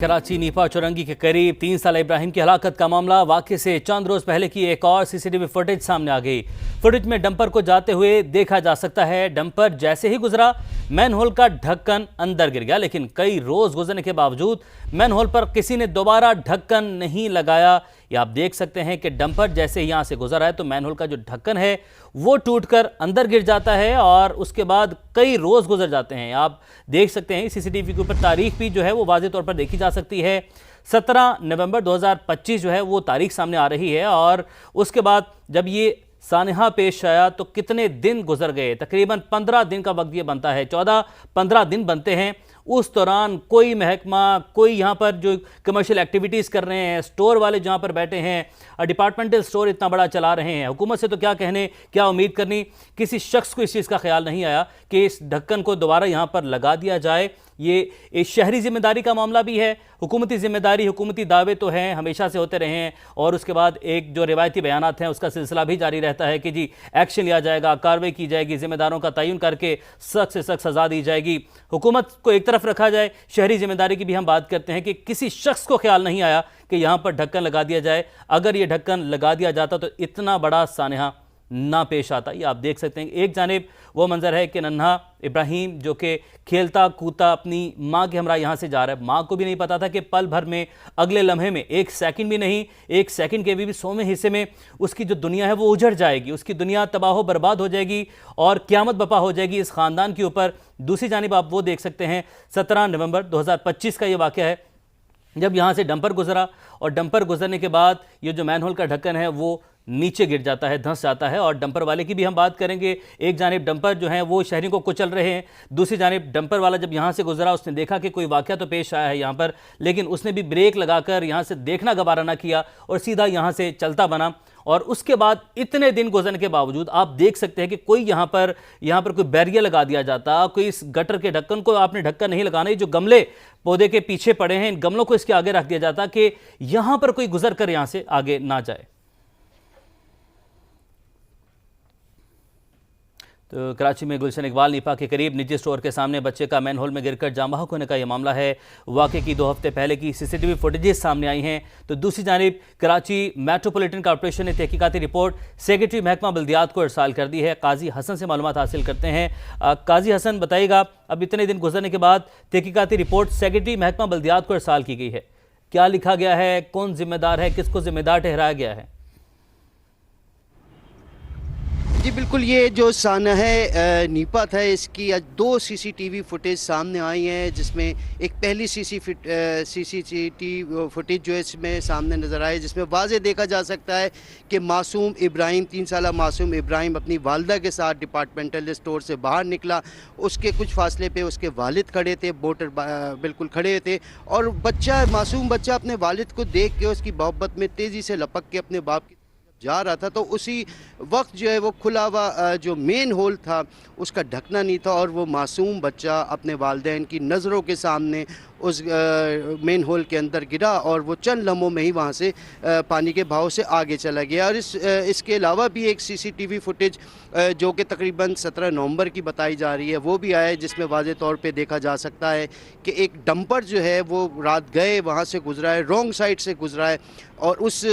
Karachi Nipah चौरंगी के करीब 3 साल इब्राहिम की हलाकत का मामला वाक़े से चंद रोज पहले की एक और सीसीटीवी फुटेज सामने आ गई। फुटेज में डंपर को जाते हुए देखा जा सकता है। डंपर जैसे ही गुजरा मैनहोल का ढक्कन अंदर गिर गया, लेकिन कई रोज गुजरने के बावजूद मैनहोल पर किसी ने दोबारा ढक्कन नहीं लगाया। ये आप देख सकते हैं कि डंपर जैसे ही यहाँ से गुजरा है तो मैनहोल का जो ढक्कन है वो टूटकर अंदर गिर जाता है और उसके बाद कई रोज गुजर जाते हैं। आप देख सकते हैं सीसीटीवी के ऊपर तारीख भी जो है वो वाज़ेह तौर पर देखी जा सकती है। 17 नवंबर 2025 जो है वो तारीख सामने आ रही है और उसके बाद जब ये सानहा पेश आया तो कितने दिन गुजर गए। तकरीबन 15 दिन का वक्त ये बनता है, 14-15 दिन बनते हैं। उस दौरान कोई महकमा, कोई यहाँ पर जो कमर्शियल एक्टिविटीज़ कर रहे हैं, स्टोर वाले जहाँ पर बैठे हैं, डिपार्टमेंटल स्टोर इतना बड़ा चला रहे हैं, हुकूमत से तो क्या कहने, क्या उम्मीद करनी, किसी शख्स को इस चीज़ का ख्याल नहीं आया कि इस ढक्कन को दोबारा यहाँ पर लगा दिया जाए। ये एक शहरी जिम्मेदारी का मामला भी है, हुकूमती जिम्मेदारी, हुकूमती दावे तो हैं, हमेशा से होते रहे हैं और उसके बाद एक जो रिवायती बयानात हैं उसका सिलसिला भी जारी रहता है कि जी एक्शन लिया जाएगा, कार्रवाई की जाएगी, जिम्मेदारों का तयन करके सख्त से सख्त सज़ा दी जाएगी। हुकूमत को एक तरफ रखा जाए, शहरी जिम्मेदारी की भी हम बात करते हैं कि किसी शख्स को ख्याल नहीं आया कि यहाँ पर ढक्कन लगा दिया जाए। अगर ये ढक्कन लगा दिया जाता तो इतना बड़ा सानहा ना पेश आता। ये आप देख सकते हैं एक जानिब वो मंजर है कि नन्हा इब्राहिम जो कि खेलता कूदता अपनी माँ के हमरा यहाँ से जा रहा है, माँ को भी नहीं पता था कि पल भर में, अगले लम्हे में, एक सेकंड भी नहीं, एक सेकंड के भी 100वें हिस्से में उसकी जो दुनिया है वो उजड़ जाएगी, उसकी दुनिया तबाह बर्बाद हो जाएगी और क़यामत बपा हो जाएगी इस ख़ानदान के ऊपर। दूसरी जानिब आप वो देख सकते हैं 17 नवंबर 2025 का ये वाक़या है जब यहाँ से डंपर गुजरा और डंपर गुजरने के बाद ये जो मैनहोल का ढक्कन है वो नीचे गिर जाता है, धंस जाता है। और डंपर वाले की भी हम बात करेंगे। एक जानिब डंपर जो है वो शहरी को कुचल रहे हैं, दूसरी जानिब डंपर वाला जब यहाँ से गुजरा उसने देखा कि कोई वाक़या तो पेश आया है यहाँ पर, लेकिन उसने भी ब्रेक लगाकर यहाँ से देखना गवारा ना किया और सीधा यहाँ से चलता बना। और उसके बाद इतने दिन गुजरने के बावजूद आप देख सकते हैं कि कोई यहाँ पर कोई बैरियर लगा दिया जाता, कोई इस गटर के ढक्कन को आपने ढक्कन नहीं लगाना, ये जो गमले पौधे के पीछे पड़े हैं इन गमलों को इसके आगे रख दिया जाता कि यहाँ पर कोई गुजर कर यहाँ से आगे ना जाए। तो कराची में गुलशन इकबाल नीपा के करीब निजी स्टोर के सामने बच्चे का मैनहोल में गिरकर जाँ बहक होने का यह मामला है। वाक़े की 2 हफ्ते पहले की सीसीटीवी फुटेजेस सामने आई हैं। तो दूसरी जानिब कराची मेट्रोपॉलिटन कॉर्पोरेशन ने तहकीकाती रिपोर्ट सेक्रेटरी महकमा बल्दियात को इरसाल कर दी है। काजी हसन से मालूमात हासिल करते हैं। काजी हसन, बताइएगा, अब इतने दिन गुजरने के बाद तहकीकाती रिपोर्ट सेक्रेटरी महकमा बल्दियात को इरसाल की गई है, क्या लिखा गया है, कौन जिम्मेदार है, किसको जिम्मेदार ठहराया गया है? जी बिल्कुल, ये जो सानहा नीपा था इसकी आज 2 सीसीटीवी फुटेज सामने आई हैं, जिसमें एक पहली सीसीटीवी फुटेज जो है इसमें सामने नज़र आए, जिसमें वाज़े देखा जा सकता है कि मासूम इब्राहिम, 3 साला मासूम इब्राहिम अपनी वालदा के साथ डिपार्टमेंटल स्टोर से बाहर निकला। उसके कुछ फासले पे उसके वालिद खड़े थे, वोटर बिल्कुल खड़े थे और मासूम बच्चा अपने वालिद को देख के उसकी मोहब्बत में तेज़ी से लपक के अपने बाप की जा रहा था। तो उसी वक्त जो है वो खुला हुआ जो मेन होल था उसका ढकना नहीं था और वो मासूम बच्चा अपने वालिदैन की नज़रों के सामने उस मेन होल के अंदर गिरा और वो चंद लम्हों में ही वहाँ से पानी के बहाव से आगे चला गया। और इसके अलावा भी एक सीसीटीवी फुटेज जो कि तकरीबन 17 नवंबर की बताई जा रही है वो भी आया, जिसमें वाज़े तौर पे देखा जा सकता है कि एक डंपर जो है वो रात गए वहाँ से गुजरा है, रॉन्ग साइड से गुजरा है और उस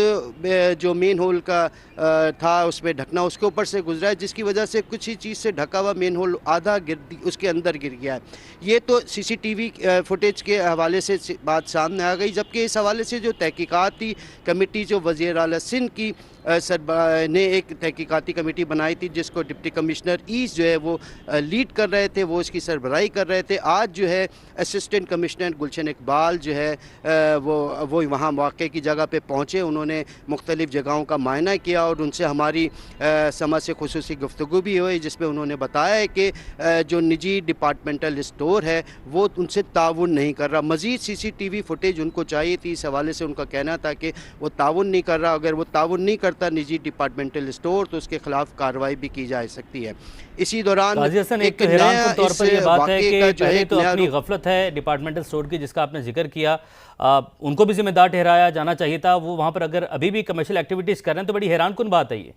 जो मेन होल का था उसमें ढकना उसके ऊपर से गुजरा है, जिसकी वजह से कुछ ही चीज़ से ढका हुआ मेन होल आधा उसके अंदर गिर गया है। ये तो सीसीटीवी फुटेज के हवाले से बात सामने आ गई, जबकि इस हवाले से जो तहकीकाती कमेटी जो वज़ीर आला सिंध की ने एक तहकीकाती कमेटी बनाई थी जिसको डिप्टी कमिश्नर ईस्ट जो है वो लीड कर रहे थे, वो इसकी सरबराही कर रहे थे। आज जो है असिस्टेंट कमिश्नर गुलशन इकबाल जो है वो वहाँ वाक़े की जगह पे पहुँचे, उन्होंने मुख्तलिफ़ जगहों का मायना किया और उनसे हमारी समझ से खुसूसी गुफ्तगू भी हुई, जिसमें उन्होंने बताया है कि जो निजी डिपार्टमेंटल स्टोर है वो उनसे ताउन नहीं कर रहा। मज़ीद सीसीटीवी फुटेज उनको चाहिए थी, इस हवाले से उनका कहना था कि वो ताउन नहीं कर रहा, अगर वो ताउन नहीं करता निजी डिपार्टमेंटल स्टोर तो उसके खिलाफ कार्रवाई भी की जा सकती है। इसी दौरान एक हैरान तौर पर ये बात है कि पहले तो अपनी गफलत है डिपार्टमेंटल स्टोर की जिसका आपने जिक्र किया, उनको भी जिम्मेदार ठहराया जाना चाहिए था। वो वहाँ पर अगर अभी भी कमर्शियल एक्टिविटीज़ कर रहे हैं तो बड़ी हैरान कुन बात है ये।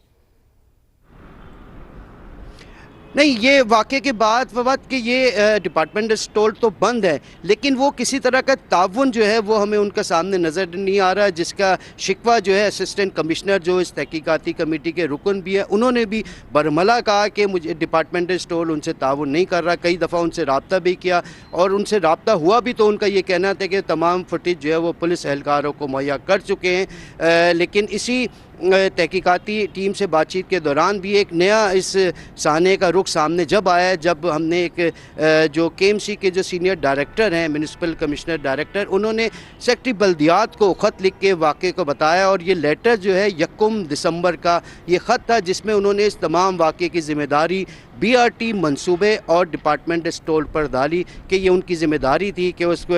नहीं, ये वाक़े के बाद फवाद कि ये डिपार्टमेंटल स्टोर तो बंद है, लेकिन वो किसी तरह का ताउन जो है वो हमें उनका सामने नज़र नहीं आ रहा है, जिसका शिकवा जो है असिस्टेंट कमिश्नर जो इस तहकीकाती कमेटी के रुकन भी है, उन्होंने भी बरमला कहा कि मुझे डिपार्टमेंटल स्टोर उनसे ताउन नहीं कर रहा। कई दफ़ा उनसे रब्ता भी किया और उनसे रब्ता हुआ भी तो उनका ये कहना था कि तमाम फुटेज जो है वो पुलिस एहलकारों को मुहैया कर चुके हैं। लेकिन इसी तहकीकाती टीम से बातचीत के दौरान भी एक नया इस साने का रुख सामने जब आया, जब हमने एक जो KMC के जो सीनियर डायरेक्टर हैं, म्यूनिसिपल कमिश्नर डायरेक्टर, उन्होंने सेक्रेटरी बल्दियात को ख़त लिख के वाक़े को बताया और ये लेटर जो है 1 दिसंबर का ये ख़त था, जिसमें उन्होंने इस तमाम वाक़े की ज़िम्मेदारी BRT मंसूबे और डिपार्टमेंट स्टोर पर डाली कि ये उनकी ज़िम्मेदारी थी कि उसको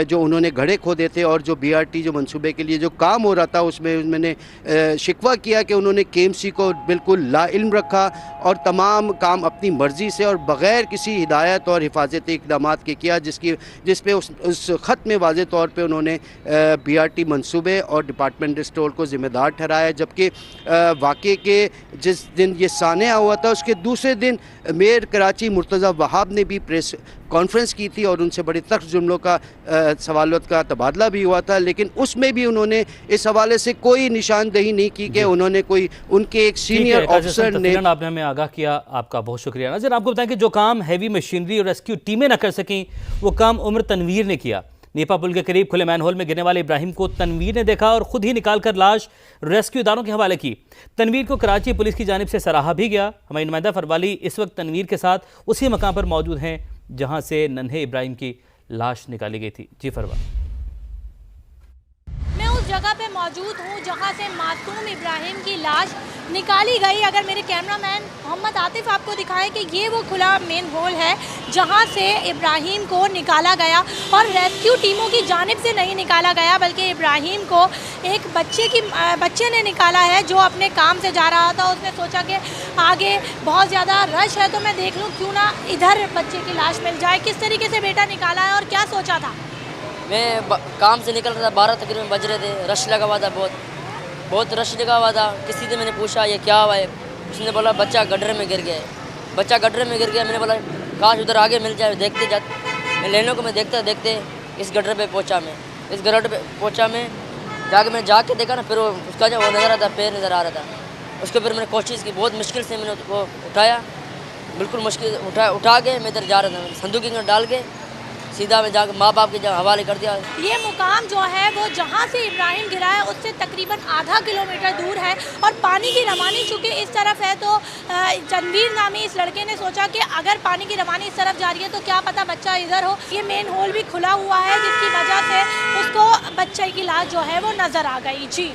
जो उन्होंने घड़े खोदे थे और जो BRT जो मंसूबे के लिए जो काम हो रहा था उसमें उन्होंने शिकवा किया कि उन्होंने KMC को बिल्कुल लाइल्म रखा और तमाम काम अपनी मर्ज़ी से और बग़ैर किसी हिदायत और हिफाजती इक़दाम के किया, जिस पे उस ख़त में वाज़े तौर पे उन्होंने BRT मंसूबे और डिपार्टमेंट स्टोर को ज़िम्मेदार ठहराया। जबकि वाक़े के जिस दिन ये सानिया हुआ था उसके दूसरे दिन मेयर कराची मुर्तज़ा वहाब ने भी प्रेस कॉन्फ्रेंस की थी और उनसे बड़ी सख्त जुमलों का सवालों का तबादला भी हुआ था, लेकिन उसमें भी उन्होंने इस हवाले से कोई निशानदही नहीं की कि उन्होंने कोई उनके एक सीनियर ऑफिसर ने। आपने हमें आगाह किया, आपका बहुत शुक्रिया। नाज़रीन, आपको बताएं कि जो काम हैवी मशीनरी और रेस्क्यू टीमें न कर सकें वो काम उम्र तनवीर ने किया। नीपा पुल के करीब खुले मैनहोल में गिरने वाले इब्राहिम को तनवीर ने देखा और ख़ुद ही निकाल कर लाश रेस्क्यू इदारों के हवाले की। तनवीर को कराची पुलिस की जानिब से सराहा भी गया। हमारी नुमाइंदा फरवाली इस वक्त तनवीर के साथ उसी मकाम पर मौजूद हैं जहां से नन्हे इब्राहिम की लाश निकाली गई थी। जी फरवा, मैं उस जगह पे मौजूद हूँ जहाँ से मासूम इब्राहिम की लाश निकाली गई। अगर मेरे कैमरामैन मोहम्मद आतिफ आपको दिखाएं कि ये वो खुला मेन होल है जहाँ से इब्राहिम को निकाला गया और रेस्क्यू टीमों की जानिब से नहीं निकाला गया, बल्कि इब्राहिम को एक बच्चे ने निकाला है जो अपने काम से जा रहा था। उसने सोचा कि आगे बहुत ज़्यादा रश है तो मैं देख लूँ, क्यों ना इधर बच्चे की लाश मिल जाए। किस तरीके से बेटा निकाला है और क्या सोचा था? मैं काम से निकल रहा था, 12 तकरीबन बज रहे थे, रश लगा हुआ था, बहुत रश लगा हुआ था। किसी से मैंने पूछा ये क्या हुआ है, उसने बोला बच्चा गड्ढे में गिर गया है, बच्चा गड्ढे में गिर गया। मैंने बोला काश उधर आगे मिल जाए, देखते जाते मैं लेने को मैं देखते इस गड्ढे पे पहुंचा। मैं इस गड्ढे पे पहुंचा, मैं जाके देखा ना, फिर उसका जो वो नज़र आ रहा था, पैर नज़र आ रहा था। उसको फिर मैंने कोशिश की, बहुत मुश्किल से मैंने वो उठाया, बिल्कुल मुश्किल उठा के मैं इधर जा रहा था, संदूक में डाल के सीधा में जाकर माँ बाप के हवाले कर दिया। ये मुकाम जो है वो जहाँ से इब्राहिम गिरा है उससे तकरीबन आधा किलोमीटर दूर है और पानी की रवानी चूँकि इस तरफ है तो तनवीर नामी इस लड़के ने सोचा कि अगर पानी की रवानी इस तरफ जा रही है तो क्या पता बच्चा इधर हो। ये मेन होल भी खुला हुआ है जिसकी वजह से उसको बच्चे की लाश जो है वो नज़र आ गई। जी।